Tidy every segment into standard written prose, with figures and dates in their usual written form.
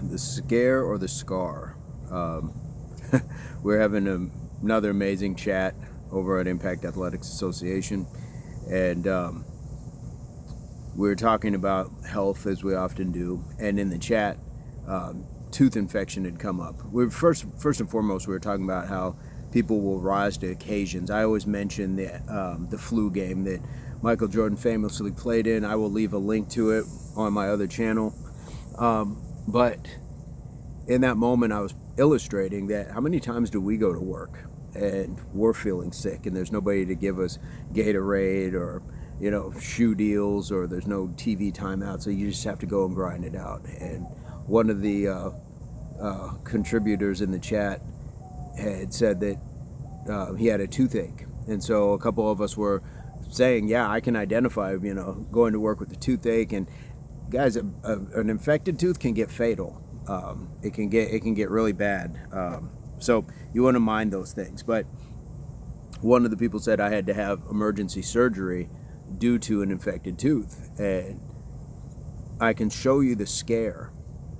the scare or the scar. We're having another amazing chat over at Impact Athletics Association, and we're talking about health as we often do. And in the chat, tooth infection had come up. First and foremost, we were talking about how people will rise to occasions. I always mention the flu game that Michael Jordan famously played in. I will leave a link to it on my other channel. But in that moment, I was illustrating that how many times do we go to work and we're feeling sick and there's nobody to give us Gatorade or shoe deals, or there's no TV timeout, so you just have to go and grind it out. And one of the contributors in the chat had said that he had a toothache, and so a couple of us were saying, yeah, I can identify going to work with a toothache. And guys, an infected tooth can get fatal. It can get really bad. So you want to mind those things. But one of the people said I had to have emergency surgery due to an infected tooth, and I can show you the scare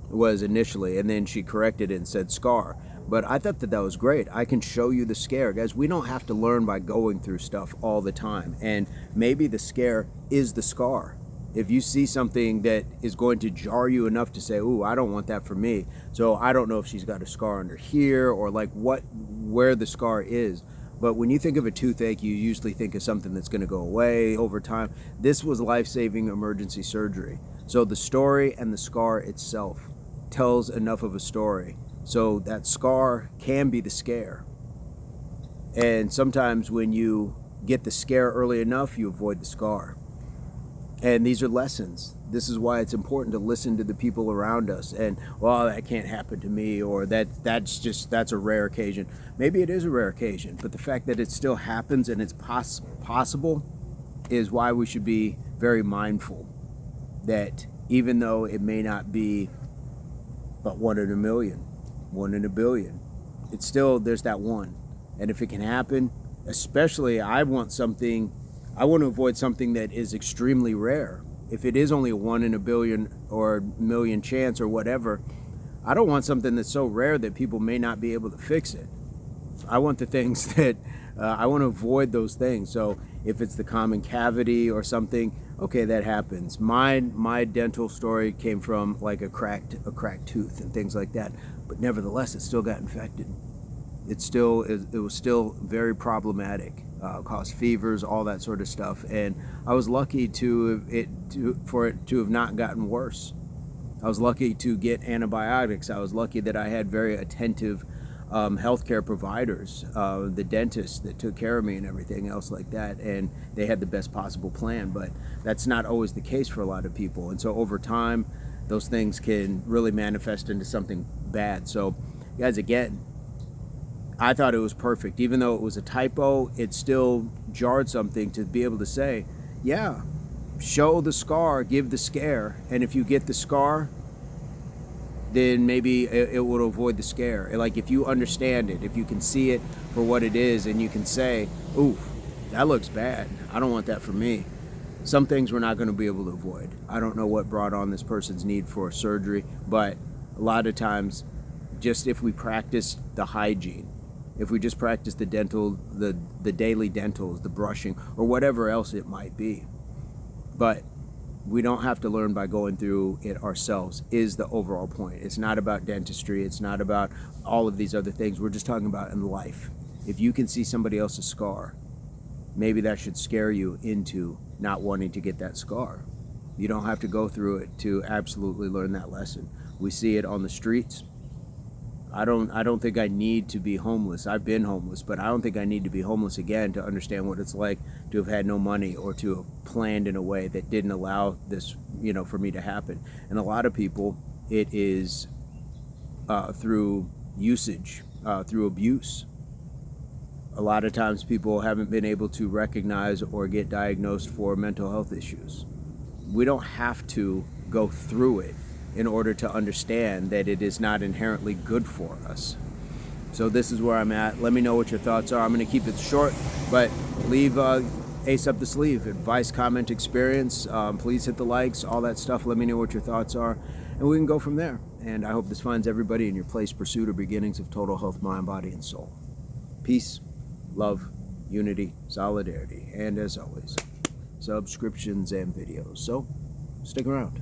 was initially, and then she corrected it and said scar. But I thought that was great. I can show you the scare. Guys, we don't have to learn by going through stuff all the time. And maybe the scare is the scar. If you see something that is going to jar you enough to say, ooh, I don't want that for me. So I don't know if she's got a scar under here or where the scar is. But when you think of a toothache, you usually think of something that's going to go away over time. This was life-saving emergency surgery. So the story and the scar itself tells enough of a story. So that scar can be the scare. And sometimes when you get the scare early enough, you avoid the scar. And these are lessons. This is why it's important to listen to the people around us. And, well, that can't happen to me, or that's a rare occasion. Maybe it is a rare occasion, but the fact that it still happens and it's possible is why we should be very mindful that even though it may not be but 1 in a million, 1 in a billion, it's still, there's that one. And if it can happen, especially I want to avoid something that is extremely rare. If it is only a 1 in a billion or million chance or whatever, I don't want something that's so rare that people may not be able to fix it. I want the things that, I want to avoid those things. So if it's the common cavity or something, okay, that happens. My dental story came from like a cracked tooth and things like that. But nevertheless, it still got infected. It was still very problematic. Caused fevers, all that sort of stuff, and I was lucky for it to have not gotten worse. I was lucky to get antibiotics. I was lucky that I had very attentive healthcare providers, the dentists that took care of me and everything else like that, and they had the best possible plan. But that's not always the case for a lot of people, and so over time, those things can really manifest into something bad. So, guys, again, I thought it was perfect. Even though it was a typo, it still jarred something to be able to say, yeah, show the scar, give the scare. And if you get the scar, then maybe it would avoid the scare. Like if you understand it, if you can see it for what it is and you can say, ooh, that looks bad. I don't want that for me. Some things we're not going to be able to avoid. I don't know what brought on this person's need for surgery, but a lot of times, just if we practice the hygiene, if we just practice the daily dentals, the brushing, or whatever else it might be. But we don't have to learn by going through it ourselves, is the overall point. It's not about dentistry. It's not about all of these other things. We're just talking about in life. If you can see somebody else's scar, maybe that should scare you into not wanting to get that scar. You don't have to go through it to absolutely learn that lesson. We see it on the streets. I don't think I need to be homeless. I've been homeless, but I don't think I need to be homeless again to understand what it's like to have had no money or to have planned in a way that didn't allow this, for me to happen. And a lot of people, it is through usage, through abuse. A lot of times people haven't been able to recognize or get diagnosed for mental health issues. We don't have to go through it in order to understand that it is not inherently good for us. So this is where I'm at. Let me know what your thoughts are. I'm going to keep it short, but leave ace up the sleeve, advice, comment, experience. Please hit the likes, all that stuff. Let me know what your thoughts are, and we can go from there. And I hope this finds everybody in your place, pursuit, or beginnings of total health, mind, body, and soul. Peace, love, unity, solidarity, and as always, subscriptions and videos. So stick around.